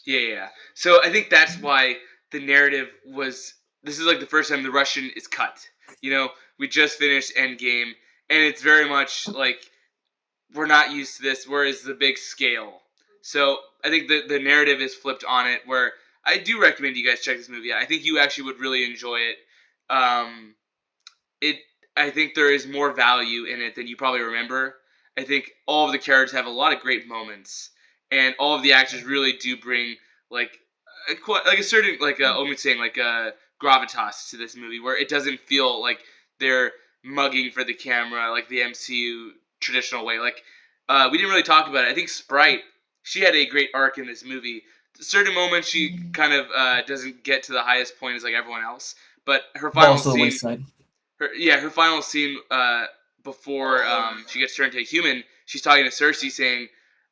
Yeah, yeah. Yeah. So I think that's why the narrative was. This is like the first time the Russian is cut. You know, we just finished Endgame, and it's very much like we're not used to this. Whereas the big scale. So I think the narrative is flipped on it. Where I do recommend you guys check this movie out. I think you actually would really enjoy it. Um, it I think there is more value in it than you probably remember. I think all of the characters have a lot of great moments, and all of the actors really do bring like like a certain like Omid saying like a gravitas to this movie where it doesn't feel like they're mugging for the camera like the MCU traditional way. Like we didn't really talk about it. I think Sprite, she had a great arc in this movie. Certain moments she kind of doesn't get to the highest point as like everyone else, but her final
Falls to the
scene
wayside.
her final scene before she gets turned to a human, she's talking to Cersei saying,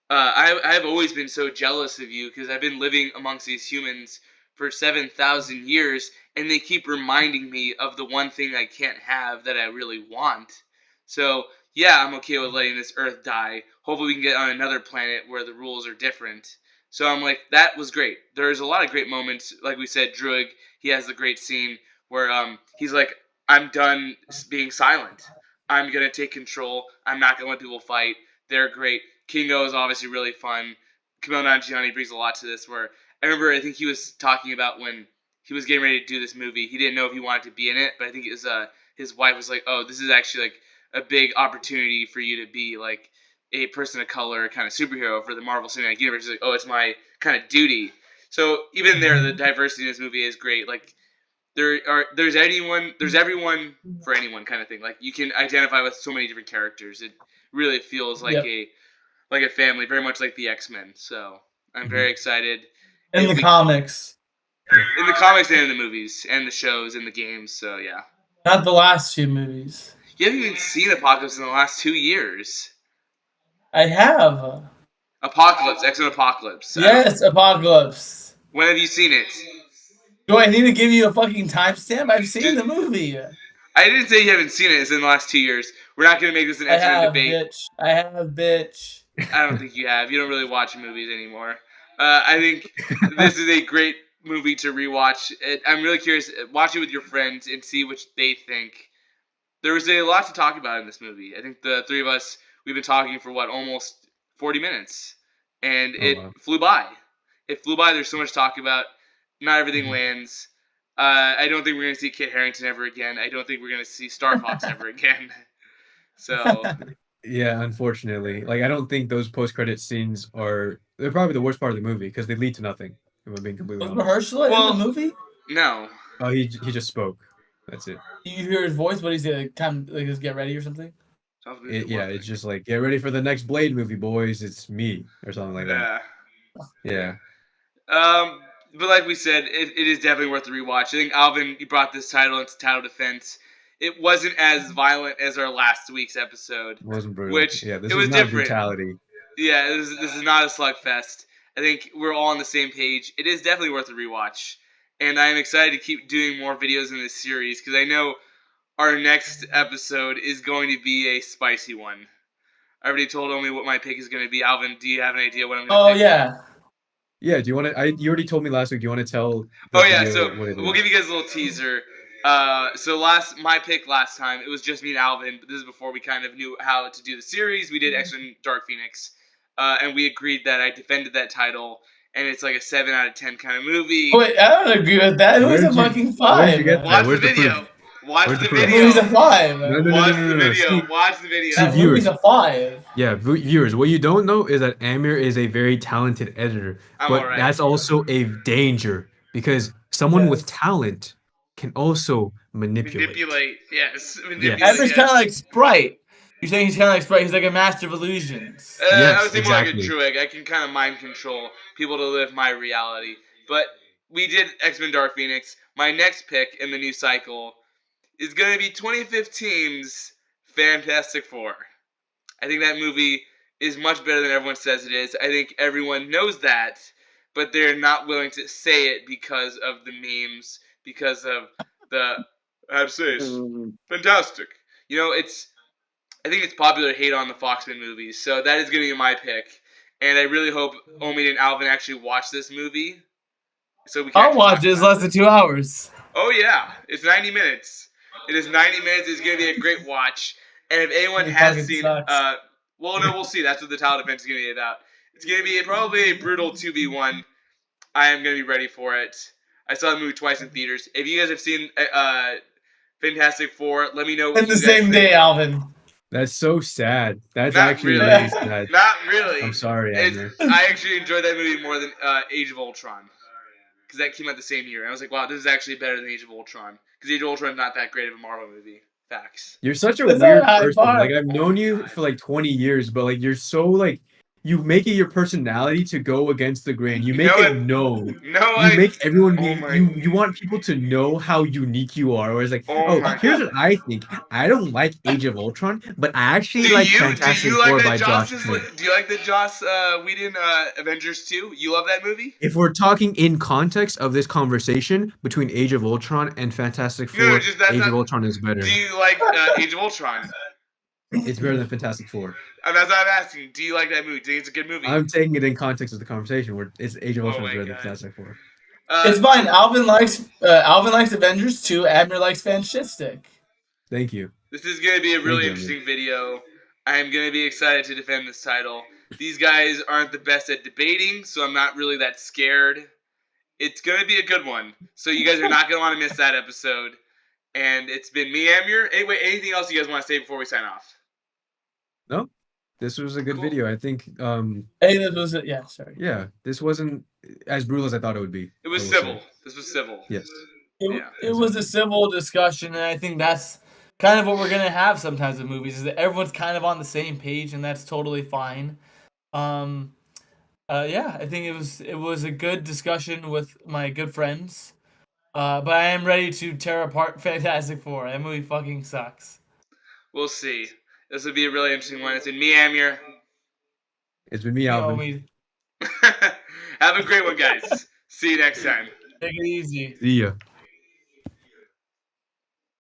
I have always been so jealous of you because I've been living amongst these humans for 7,000 years and they keep reminding me of the one thing I can't have that I really want. So, yeah, I'm okay with letting this Earth die. Hopefully we can get on another planet where the rules are different. So I'm like, that was great. There's a lot of great moments. Like we said, Druig, he has the great scene where he's like, I'm done being silent. I'm gonna take control. I'm not gonna let people fight. They're great. Kingo is obviously really fun. Kumail Nanjiani brings a lot to this. Where I think he was talking about when he was getting ready to do this movie, he didn't know if he wanted to be in it, but I think it was his wife was like, "Oh, this is actually like a big opportunity for you to be like a person of color kind of superhero for the Marvel Cinematic Universe." He's like, "Oh, it's my kind of duty." So even there, the diversity in this movie is great. Like there's everyone for anyone kind of thing. Like you can identify with so many different characters. It really feels like a family, very much like the X-Men. So I'm very excited.
In the comics.
In the comics and in the movies and the shows and the games. So yeah.
Not the last two movies.
You haven't even seen Apocalypse in the last 2 years.
I have.
Apocalypse, X-Men Apocalypse.
Yes, Apocalypse.
When have you seen it?
Do I need to give you a fucking timestamp? I've seen the movie.
I didn't say you haven't seen it. It's in the last 2 years. We're not going to make this an X-Men debate.
Bitch. I have, bitch.
I don't think you have. You don't really watch movies anymore. I think this is a great movie to rewatch. I'm really curious. Watch it with your friends and see what they think. There was a lot to talk about in this movie. I think the three of us, we've been talking for almost 40 minutes. And it flew by. It flew by. There's so much to talk about. Not everything lands. I don't think we're going to see Kit Harington ever again. I don't think we're going to see Star Fox ever again. So...
Yeah, unfortunately. Like, I don't think those post-credit scenes they're probably the worst part of the movie because they lead to nothing, if I'm being completely
Was
honest.
Mahershala in the movie?
No.
Oh, he just spoke. That's it.
You hear his voice, but he's like, time, like, just get ready or something?
It's just like, get ready for the next Blade movie, boys. It's me, or something like that. Yeah.
But like we said, it is definitely worth the rewatch. I think, Alvin, you brought this title into title defense. It wasn't as violent as our last week's episode.
It wasn't brutal.
Which,
yeah, this
it
was
was
not
different.
Brutality.
Yeah, this is not a slugfest. I think we're all on the same page. It is definitely worth a rewatch. And I'm excited to keep doing more videos in this series because I know our next episode is going to be a spicy one. I already told Omi what my pick is going to be. Alvin, do you have an idea what I'm going to pick?
Oh, yeah.
Yeah, do you want to... You already told me last week. Do you want to tell...
So we'll give you guys a little teaser. So my pick last time, it was just me and Alvin. But this is before we kind of knew how to do the series. We did X-Men Dark Phoenix. And we agreed that I defended that title. And it's like a 7 out of 10 kind of movie.
Wait, I don't agree with that. It was a fucking 5.
Watch the video. Watch the video.
The movie's a 5.
Watch the video. Watch the video.
That movie's a 5.
Yeah, viewers, what you don't know is that Amir is a very talented editor. But that's also a danger because someone with talent can also manipulate.
Yes.
Amir's kind of like Sprite. You're saying he's kind of like Sprite. He's like a master of illusions.
I would say more like a Druid. I can kind of mind control people to live my reality. But we did X-Men Dark Phoenix. My next pick in the new cycle is going to be 2015's Fantastic Four. I think that movie is much better than everyone says it is. I think everyone knows that, but they're not willing to say it because of the memes, because of the, I'd say it's fantastic. You know, I think it's popular to hate on the Foxman movies, so that is going to be my pick. And I really hope Omid and Alvin actually watch this movie. So
I'll watch it. It's less than 2 hours.
Oh, yeah. It's 90 minutes. It is 90 minutes. It's going to be a great watch. And if anyone has seen... we'll see. That's what the title defense is going to be about. It's going to be probably a brutal 2v1. I am going to be ready for it. I saw the movie twice in theaters. If you guys have seen Fantastic Four, let me know what
you guys think. In the same day, Alvin.
That's so sad. That's actually really sad.
Not really.
I'm sorry, Amir.
I actually enjoyed that movie more than Age of Ultron. Because that came out the same year. And I was like, wow, this is actually better than Age of Ultron. Because Age of Ultron is not that great of a Marvel movie. Facts.
You're such a weird person. Like, I've known you for like 20 years, but like you're so like... You make it your personality to go against the grain. You make it known. You make everyone you want people to know how unique you are. Or it's like, here's what I think. I don't like Age of Ultron, but I actually like Fantastic Four by Joss Whedon.
Do you like the Joss Whedon Avengers 2? You love that movie?
If we're talking in context of this conversation between Age of Ultron and Fantastic Four, Age of Ultron is better.
Do you like Age of Ultron?
It's better than Fantastic Four.
That's what I'm asking. Do you like that movie? Do you think it's a good movie?
I'm taking it in context of the conversation where it's Age of Ultron is better than Fantastic Four.
It's fine. Alvin likes Avengers 2. Abner likes Fantastic.
Thank you.
This is going to be a really interesting video. I'm going to be excited to defend this title. These guys aren't the best at debating, so I'm not really that scared. It's going to be a good one. So you guys are not going to want to miss that episode. And it's been me, Amir. Anyway, anything else you guys want to say before we sign off?
No, this was a good
Cool.
video. I think,
Hey, this was it. Yeah, sorry.
yeah, this wasn't as brutal as I thought it would be.
It was
I will
civil.
say.
This was civil.
Yes.
It,
Yeah.
it was a civil discussion, and I think that's kind of what we're gonna have sometimes in movies is that everyone's kind of on the same page, and that's totally fine. Um, yeah, I think it was a good discussion with my good friends. But I am ready to tear apart Fantastic Four. That movie fucking sucks.
We'll see. This would be a really interesting one. It's been me, Amir.
It's been me,
You know
Alvin.
me.
Have a great one, guys. See you next time.
Take it easy.
See ya.